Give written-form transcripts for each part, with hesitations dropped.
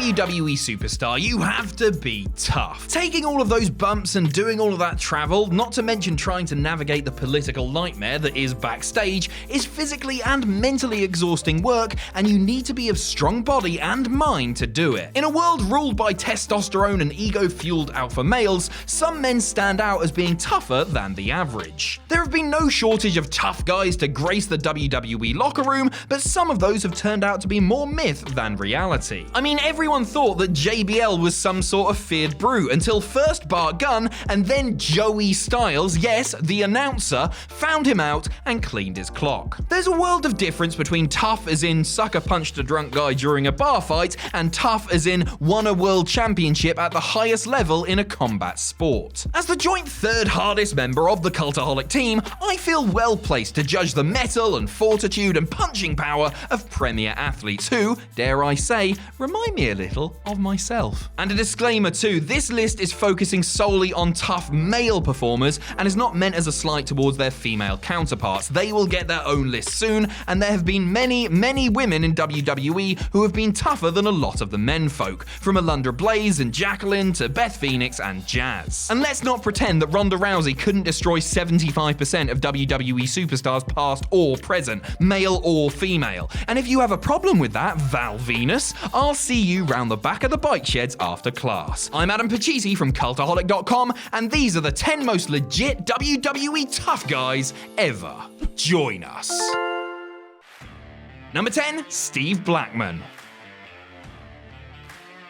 WWE superstar, you have to be tough. Taking all of those bumps and doing all of that travel, not to mention trying to navigate the political nightmare that is backstage, is physically and mentally exhausting work, and you need to be of strong body and mind to do it. In a world ruled by testosterone and ego-fueled alpha males, some men stand out as being tougher than the average. There have been no shortage of tough guys to grace the WWE locker room, but some of those have turned out to be more myth than reality. I mean, everyone thought that JBL was some sort of feared brute until first Bart Gunn and then Joey Styles, yes, the announcer, found him out and cleaned his clock. There's a world of difference between tough as in sucker punched a drunk guy during a bar fight and tough as in won a world championship at the highest level in a combat sport. As the joint third hardest member of the Cultaholic team, I feel well placed to judge the mettle and fortitude and punching power of premier athletes who, dare I say, remind me a little of myself. And a disclaimer too, this list is focusing solely on tough male performers and is not meant as a slight towards their female counterparts. They will get their own list soon, and there have been many women in WWE who have been tougher than a lot of the men folk, from Alundra Blaze and Jacqueline to Beth Phoenix and Jazz. And let's not pretend that Ronda Rousey couldn't destroy 75% of WWE superstars past or present, male or female. And if you have a problem with that, Val Venus, I'll see you round the back of the bike sheds after class. I'm Adam Pachisi from Cultaholic.com, and these are the 10 most legit WWE tough guys ever. Join us. Number 10, Steve Blackman.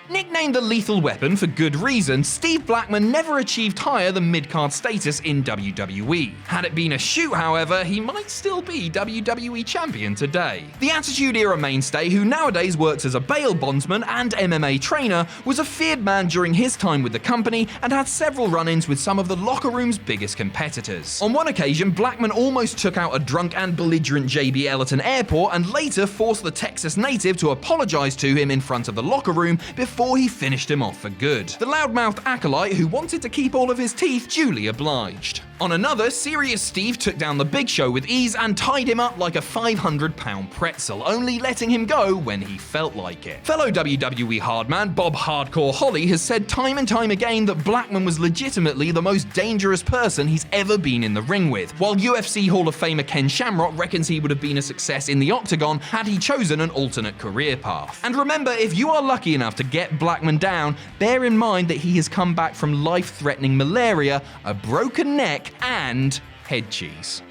Nicknamed the Lethal Weapon for good reason, Steve Blackman never achieved higher than mid-card status in WWE. Had it been a shoot, however, he might still be WWE Champion today. The Attitude Era mainstay, who nowadays works as a bail bondsman and MMA trainer, was a feared man during his time with the company and had several run-ins with some of the locker room's biggest competitors. On one occasion, Blackman almost took out a drunk and belligerent JBL at an airport and later forced the Texas native to apologize to him in front of the locker room before he finished him off for good. The loudmouthed acolyte, who wanted to keep all of his teeth, duly obliged. On another, Serious Steve took down the Big Show with ease and tied him up like a 500-pound pretzel, only letting him go when he felt like it. Fellow WWE hardman Bob Hardcore Holly has said time and time again that Blackman was legitimately the most dangerous person he's ever been in the ring with, while UFC Hall of Famer Ken Shamrock reckons he would have been a success in the octagon had he chosen an alternate career path. And remember, if you are lucky enough to get Blackman down, bear in mind that he has come back from life-threatening malaria, a broken neck, and head cheese.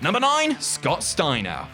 Number 9, Scott Steiner.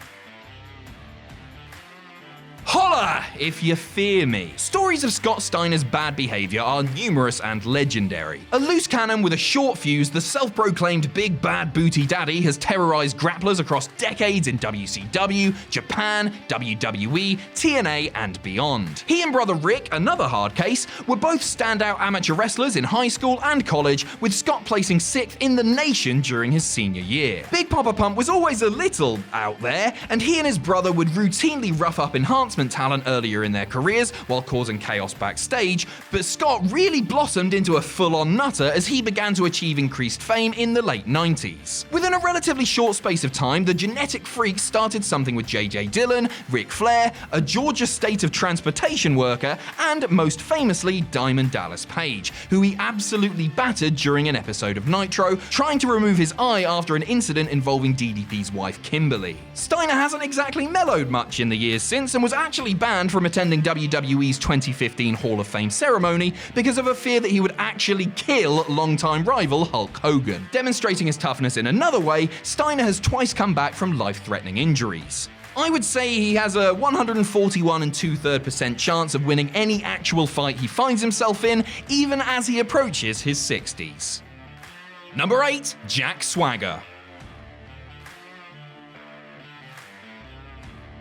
Holla if you fear me. Stories of Scott Steiner's bad behavior are numerous and legendary. A loose cannon with a short fuse, the self-proclaimed big bad booty daddy has terrorized grapplers across decades in WCW, Japan, WWE, TNA, and beyond. He and brother Rick, another hard case, were both standout amateur wrestlers in high school and college, with Scott placing 6th in the nation during his senior year. Big Papa Pump was always a little out there, and he and his brother would routinely rough up enhancement talent earlier in their careers while causing chaos backstage, but Scott really blossomed into a full-on nutter as he began to achieve increased fame in the late 90s. Within a relatively short space of time, the genetic freak started something with JJ Dillon, Ric Flair, a Georgia State of Transportation worker, and most famously Diamond Dallas Page, who he absolutely battered during an episode of Nitro, trying to remove his eye after an incident involving DDP's wife Kimberly. Steiner hasn't exactly mellowed much in the years since and was actually banned from attending WWE's 2015 Hall of Fame ceremony because of a fear that he would actually kill longtime rival Hulk Hogan. Demonstrating his toughness in another way, Steiner has twice come back from life-threatening injuries. I would say he has a 141 2/3% chance of winning any actual fight he finds himself in, even as he approaches his 60s. Number 8, Jack Swagger.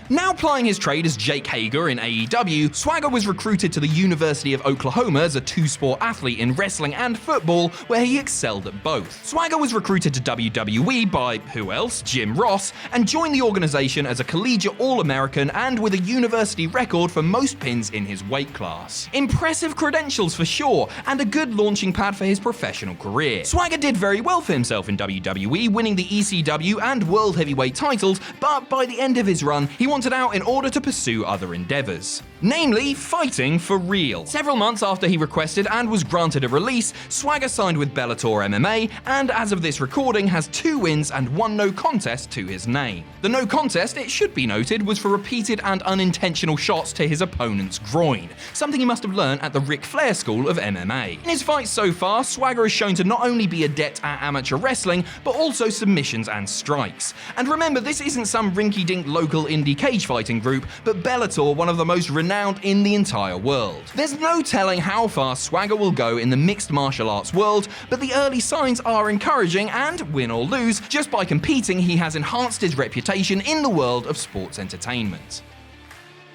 Now plying his trade as Jake Hager in AEW, Swagger was recruited to the University of Oklahoma as a two-sport athlete in wrestling and football, where he excelled at both. Swagger was recruited to WWE by, who else, Jim Ross, and joined the organization as a collegiate All-American and with a university record for most pins in his weight class. Impressive credentials for sure, and a good launching pad for his professional career. Swagger did very well for himself in WWE, winning the ECW and World Heavyweight titles, but by the end of his run, he wanted out in order to pursue other endeavors, namely fighting for real. Several months after he requested and was granted a release, Swagger signed with Bellator MMA, and as of this recording has 2 wins and 1 no contest to his name. The no contest, it should be noted, was for repeated and unintentional shots to his opponent's groin, something he must have learned at the Ric Flair School of MMA. In his fights so far, Swagger is shown to not only be adept at amateur wrestling, but also submissions and strikes. And remember, this isn't some rinky-dink local indie cage fighting group, but Bellator, one of the most renowned in the entire world. There's no telling how far Swagger will go in the mixed martial arts world, but the early signs are encouraging, and win or lose, just by competing he has enhanced his reputation in the world of sports entertainment.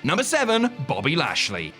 Number 7, Bobby Lashley.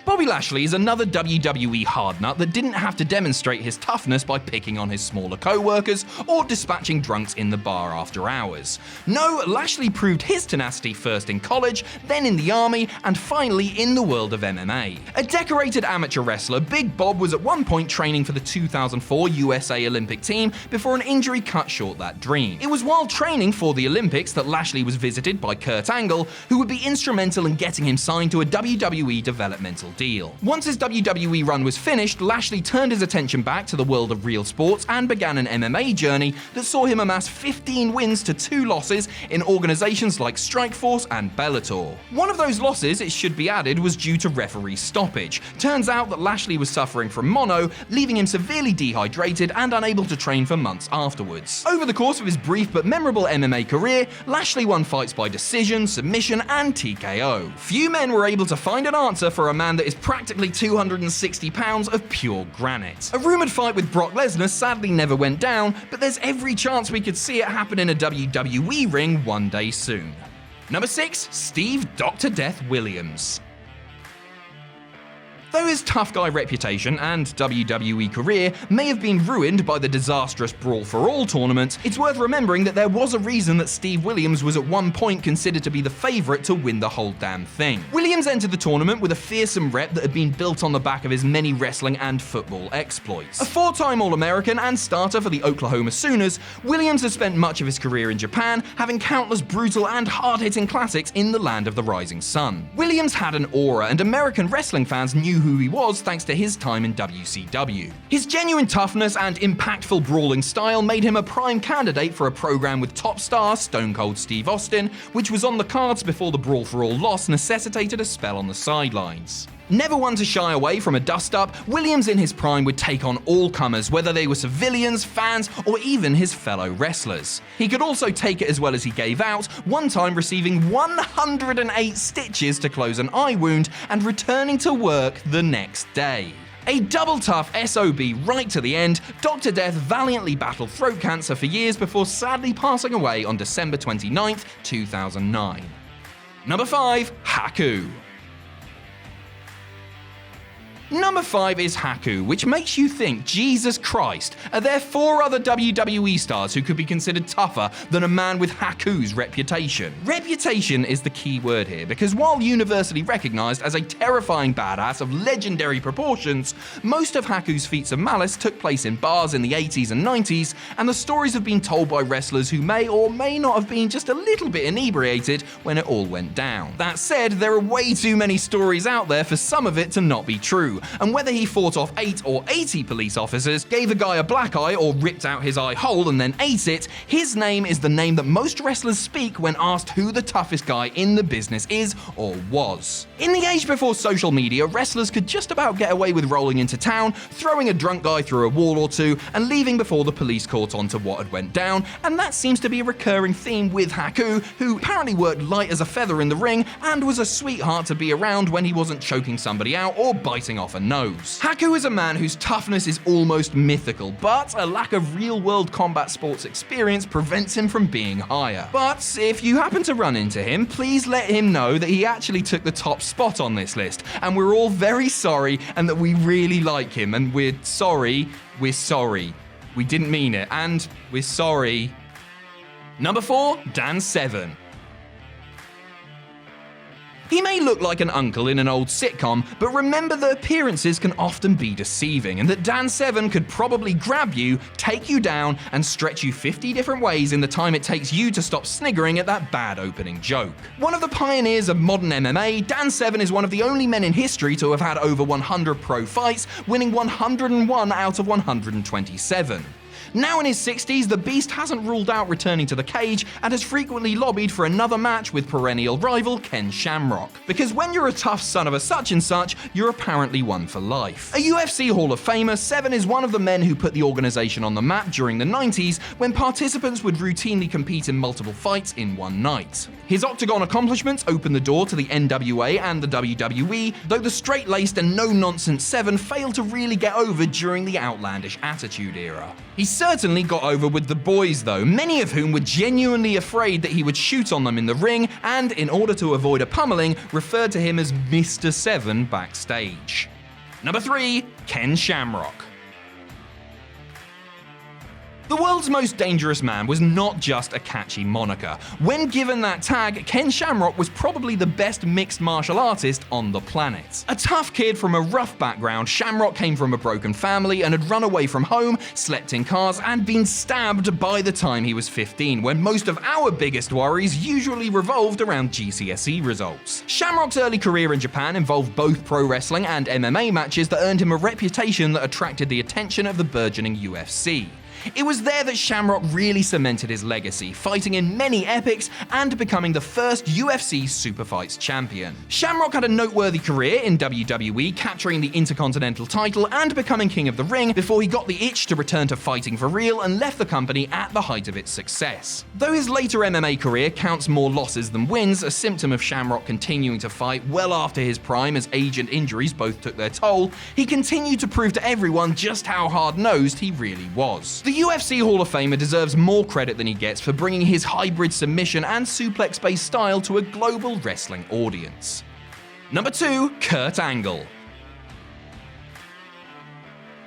Bobby Lashley is another WWE hardnut that didn't have to demonstrate his toughness by picking on his smaller co-workers or dispatching drunks in the bar after hours. No, Lashley proved his tenacity first in college, then in the army, and finally in the world of MMA. A decorated amateur wrestler, Big Bob was at one point training for the 2004 USA Olympic team before an injury cut short that dream. It was while training for the Olympics that Lashley was visited by Kurt Angle, who would be instrumental in getting him signed to a WWE developmental deal. Once his WWE run was finished, Lashley turned his attention back to the world of real sports and began an MMA journey that saw him amass 15 wins to 2 losses in organizations like Strikeforce and Bellator. One of those losses, it should be added, was due to referee stoppage. Turns out that Lashley was suffering from mono, leaving him severely dehydrated and unable to train for months afterwards. Over the course of his brief but memorable MMA career, Lashley won fights by decision, submission, and TKO. Few men were able to find an answer for a man that is practically 260 pounds of pure granite. A rumored fight with Brock Lesnar sadly never went down, but there's every chance we could see it happen in a WWE ring one day soon. Number 6, Steve Dr. Death Williams. Though his tough guy reputation and WWE career may have been ruined by the disastrous Brawl for All tournament, it's worth remembering that there was a reason that Steve Williams was at one point considered to be the favourite to win the whole damn thing. Williams entered the tournament with a fearsome rep that had been built on the back of his many wrestling and football exploits. A 4-time All-American and starter for the Oklahoma Sooners, Williams has spent much of his career in Japan, having countless brutal and hard-hitting classics in the land of the rising sun. Williams had an aura, and American wrestling fans knew who he was thanks to his time in WCW. His genuine toughness and impactful brawling style made him a prime candidate for a program with top star Stone Cold Steve Austin, which was on the cards before the Brawl for All loss necessitated a spell on the sidelines. Never one to shy away from a dust-up, Williams in his prime would take on all comers, whether they were civilians, fans, or even his fellow wrestlers. He could also take it as well as he gave out, one time receiving 108 stitches to close an eye wound and returning to work the next day. A double tough SOB right to the end, Dr. Death valiantly battled throat cancer for years before sadly passing away on December 29th, 2009. Number 5, Haku. Number 5 is Haku, which makes you think, Jesus Christ, are there 4 other WWE stars who could be considered tougher than a man with Haku's reputation? Reputation is the key word here, because while universally recognized as a terrifying badass of legendary proportions, most of Haku's feats of malice took place in bars in the 80s and 90s, and the stories have been told by wrestlers who may or may not have been just a little bit inebriated when it all went down. That said, there are way too many stories out there for some of it to not be true. And whether he fought off 8 or 80 police officers, gave a guy a black eye or ripped out his eye hole and then ate it, his name is the name that most wrestlers speak when asked who the toughest guy in the business is or was. In the age before social media, wrestlers could just about get away with rolling into town, throwing a drunk guy through a wall or two, and leaving before the police caught on to what had went down, and that seems to be a recurring theme with Haku, who apparently worked light as a feather in the ring and was a sweetheart to be around when he wasn't choking somebody out or biting off a nose. Haku is a man whose toughness is almost mythical, but a lack of real-world combat sports experience prevents him from being higher. But if you happen to run into him, please let him know that he actually took the top spot on this list, and we're all very sorry, and that we really like him, and we're sorry. We didn't mean it, and we're sorry. Number 4, DanSeven. He He may look like an uncle in an old sitcom, but remember that appearances can often be deceiving, and that DanSeven could probably grab you, take you down, and stretch you 50 different ways in the time it takes you to stop sniggering at that bad opening joke. One of the pioneers of modern MMA, DanSeven is one of the only men in history to have had over 100 pro fights, winning 101 out of 127. Now in his 60s, the Beast hasn't ruled out returning to the cage and has frequently lobbied for another match with perennial rival Ken Shamrock. Because when you're a tough son of a such and such, you're apparently one for life. A UFC Hall of Famer, Severn is one of the men who put the organization on the map during the 90s when participants would routinely compete in multiple fights in one night. His Octagon accomplishments opened the door to the NWA and the WWE, though the straight-laced and no-nonsense Severn failed to really get over during the outlandish Attitude Era. He certainly got over with the boys though, many of whom were genuinely afraid that he would shoot on them in the ring and, in order to avoid a pummeling, referred to him as Mr. Severn backstage. Number 3. Ken Shamrock. The world's most dangerous man was not just a catchy moniker. When given that tag, Ken Shamrock was probably the best mixed martial artist on the planet. A tough kid from a rough background, Shamrock came from a broken family and had run away from home, slept in cars, and been stabbed by the time he was 15, when most of our biggest worries usually revolved around GCSE results. Shamrock's early career in Japan involved both pro wrestling and MMA matches that earned him a reputation that attracted the attention of the burgeoning UFC. It was there that Shamrock really cemented his legacy, fighting in many epics and becoming the first UFC Superfights champion. Shamrock had a noteworthy career in WWE, capturing the Intercontinental title and becoming King of the Ring before he got the itch to return to fighting for real and left the company at the height of its success. Though his later MMA career counts more losses than wins, a symptom of Shamrock continuing to fight well after his prime as age and injuries both took their toll, he continued to prove to everyone just how hard-nosed he really was. The UFC Hall of Famer deserves more credit than he gets for bringing his hybrid submission and suplex-based style to a global wrestling audience. Number 2. Kurt Angle.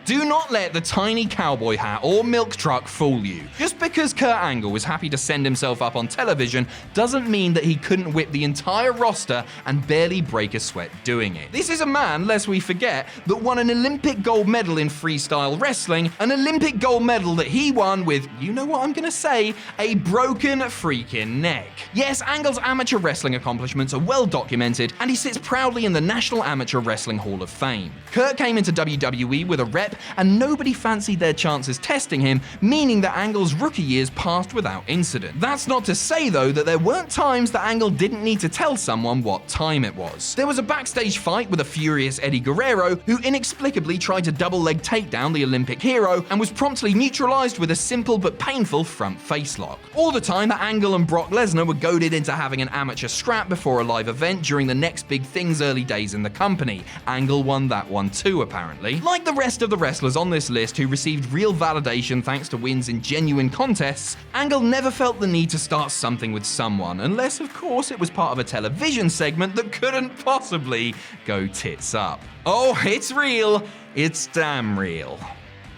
Do not let the tiny cowboy hat or milk truck fool you. Just because Kurt Angle was happy to send himself up on television doesn't mean that he couldn't whip the entire roster and barely break a sweat doing it. This is a man, lest we forget, that won an Olympic gold medal in freestyle wrestling, an Olympic gold medal that he won with, you know what I'm gonna say, a broken freaking neck. Yes, Angle's amateur wrestling accomplishments are well documented, and he sits proudly in the National Amateur Wrestling Hall of Fame. Kurt came into WWE with a rep, and nobody fancied their chances testing him, meaning that Angle's rookie years passed without incident. That's not to say, though, that there weren't times that Angle didn't need to tell someone what time it was. There was a backstage fight with a furious Eddie Guerrero, who inexplicably tried to double-leg takedown the Olympic hero and was promptly neutralized with a simple but painful front facelock. All the time that Angle and Brock Lesnar were goaded into having an amateur scrap before a live event during the Next Big Thing's early days in the company. Angle won that one too, apparently. Like the rest of the wrestlers on this list who received real validation thanks to wins in genuine contests, Angle never felt the need to start something with someone, unless of course it was part of a television segment that couldn't possibly go tits up. Oh, it's real. It's damn real.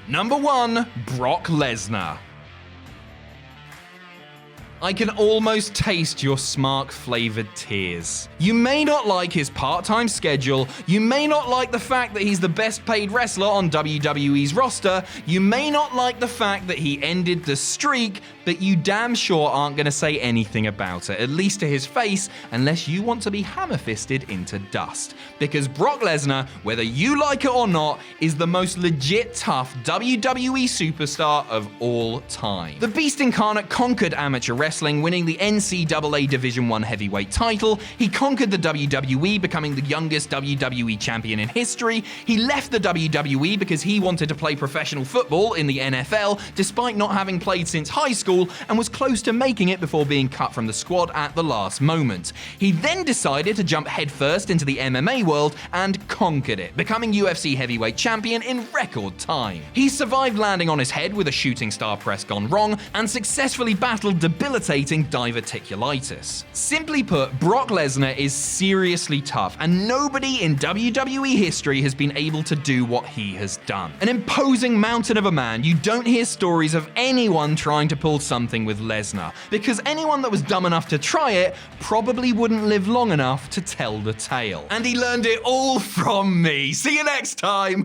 Number 1. Brock Lesnar. I can almost taste your smark-flavored tears. You may not like his part-time schedule, you may not like the fact that he's the best-paid wrestler on WWE's roster, you may not like the fact that he ended the streak, but you damn sure aren't gonna say anything about it, at least to his face, unless you want to be hammer-fisted into dust. Because Brock Lesnar, whether you like it or not, is the most legit tough WWE superstar of all time. The Beast Incarnate conquered amateur wrestling, winning the NCAA Division I heavyweight title. He conquered the WWE, becoming the youngest WWE champion in history. He left the WWE because he wanted to play professional football in the NFL, despite not having played since high school, and was close to making it before being cut from the squad at the last moment. He then decided to jump headfirst into the MMA world and conquered it, becoming UFC heavyweight champion in record time. He survived landing on his head with a shooting star press gone wrong, and successfully battled debilitating diverticulitis. Simply put, Brock Lesnar is seriously tough, and nobody in WWE history has been able to do what he has done. An imposing mountain of a man, you don't hear stories of anyone trying to pull something with Lesnar, because anyone that was dumb enough to try it probably wouldn't live long enough to tell the tale. And he learned it all from me. See you next time!